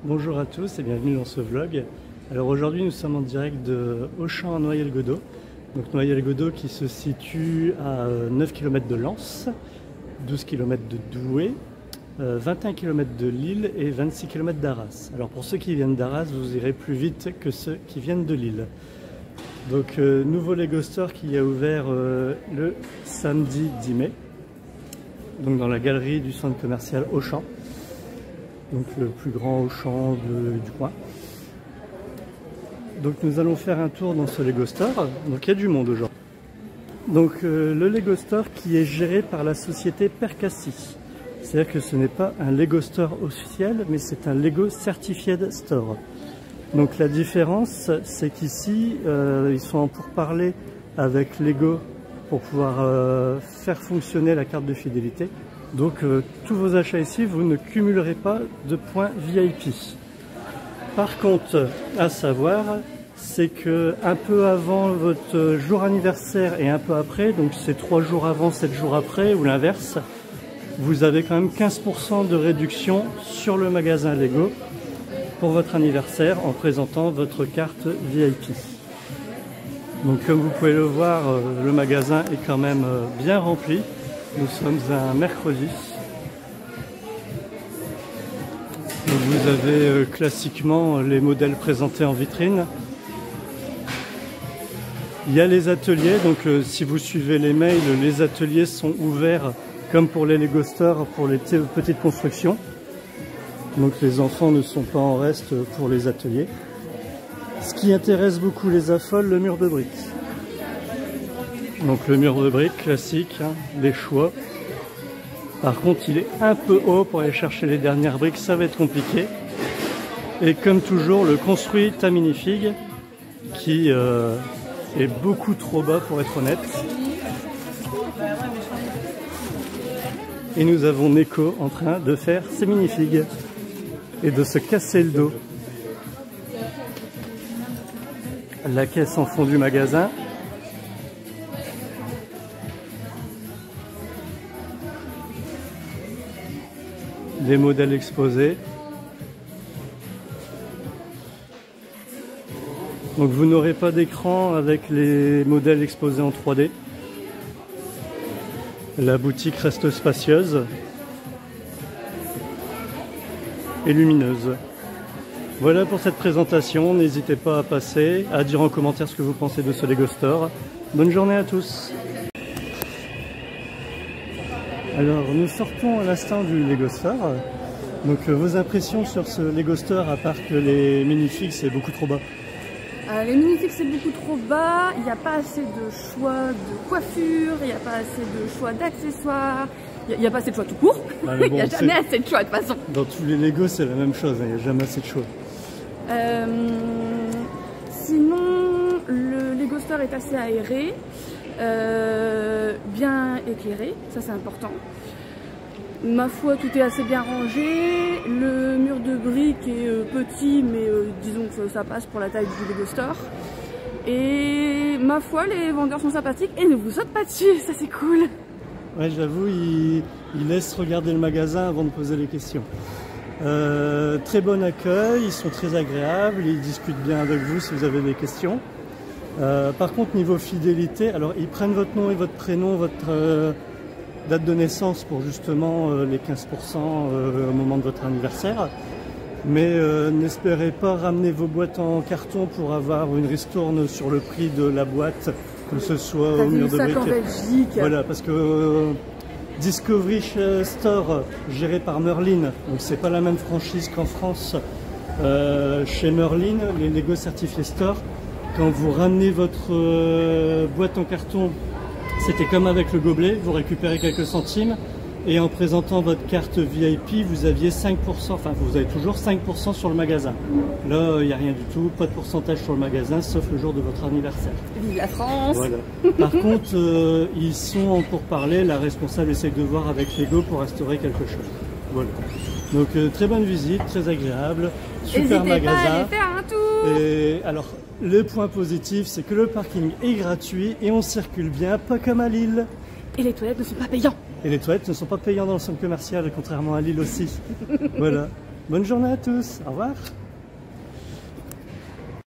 Bonjour à tous et bienvenue dans ce vlog. Alors aujourd'hui nous sommes en direct de Auchan à Noyelles-Godault. Donc Noyelles-Godault qui se situe à 9 km de Lens, 12 km de Douai, 21 km de Lille et 26 km d'Arras. Alors pour ceux qui viennent d'Arras, vous irez plus vite que ceux qui viennent de Lille. Donc nouveau Lego Store qui a ouvert le samedi 10 mai. Donc dans la galerie du centre commercial Auchan. Donc le plus grand Auchan du coin. Donc nous allons faire un tour dans ce Lego Store. Donc il y a du monde aujourd'hui. Donc le Lego Store qui est géré par la société Percassi. C'est-à-dire que ce n'est pas un Lego Store officiel, mais c'est un Lego Certified Store. Donc la différence, c'est qu'ici, ils sont en pourparlers avec Lego pour pouvoir faire fonctionner la carte de fidélité. Donc tous vos achats ici, vous ne cumulerez pas de points VIP. Par contre, à savoir, c'est que un peu avant votre jour anniversaire et un peu après, donc c'est 3 jours avant, 7 jours après, ou l'inverse, vous avez quand même 15% de réduction sur le magasin Lego pour votre anniversaire en présentant votre carte VIP. Donc comme vous pouvez le voir, le magasin est quand même bien rempli. Nous sommes un mercredi. Donc vous avez classiquement les modèles présentés en vitrine. Il y a les ateliers, donc si vous suivez les mails, les ateliers sont ouverts comme pour les Lego Store, pour les petites constructions. Donc les enfants ne sont pas en reste pour les ateliers. Ce qui intéresse beaucoup les affoles, le mur de briques. Donc le mur de briques classique, hein, les choix. Par contre il est un peu haut pour aller chercher les dernières briques, ça va être compliqué. Et comme toujours le construit ta minifig qui est beaucoup trop bas pour être honnête. Et nous avons Neko en train de faire ses minifigs et de se casser le dos. La caisse en fond du magasin. Les modèles exposés. Donc vous n'aurez pas d'écran avec les modèles exposés en 3D. La boutique reste spacieuse et lumineuse. Voilà pour cette présentation, n'hésitez pas à passer, à dire en commentaire ce que vous pensez de ce Lego Store. Bonne journée à tous. Alors nous sortons à l'instant du Lego Store. Donc vos impressions sur ce Lego Store, à part que les minifigs c'est beaucoup trop bas? Les minifigs c'est beaucoup trop bas, il n'y a pas assez de choix de coiffure, il n'y a pas assez de choix d'accessoires, il n'y a pas assez de choix tout court. Ah, bon, il n'y a jamais assez de choix de toute façon. Dans tous les Lego c'est la même chose, il n'y a jamais assez de choix. Sinon le Lego Store est assez aéré, bien éclairé, ça c'est important. Ma foi, tout est assez bien rangé. Le mur de briques est petit, mais disons que ça passe pour la taille du Lego Store. Et ma foi, les vendeurs sont sympathiques et ne vous sautent pas dessus, ça c'est cool. Ouais, j'avoue, ils laissent regarder le magasin avant de poser les questions. Très bon accueil, ils sont très agréables, ils discutent bien avec vous si vous avez des questions. Par contre, niveau fidélité, alors ils prennent votre nom et votre prénom, votre date de naissance pour justement les 15% au moment de votre anniversaire. Mais n'espérez pas ramener vos boîtes en carton pour avoir une ristourne sur le prix de la boîte, que ce soit au mur de briques. En Belgique. Voilà, parce que Discovery Store, géré par Merlin, donc c'est pas la même franchise qu'en France. Chez Merlin, les Lego Certified Store, quand vous ramenez votre boîte en carton, c'était comme avec le gobelet, vous récupérez quelques centimes et en présentant votre carte VIP, vous aviez 5%, enfin vous avez toujours 5% sur le magasin. Là, il n'y a rien du tout, pas de pourcentage sur le magasin, sauf le jour de votre anniversaire. Vive la France! Voilà. Par contre, ils sont en pourparlers, la responsable essaie de voir avec Lego pour restaurer quelque chose. Voilà. Donc très bonne visite, très agréable, super magasin. N'hésitez pas à aller faire un tour! Et alors, le point positif, c'est que le parking est gratuit et on circule bien, pas comme à Lille. Et les toilettes ne sont pas payantes. Et les toilettes ne sont pas payantes dans le centre commercial, contrairement à Lille aussi. Voilà. Bonne journée à tous, au revoir.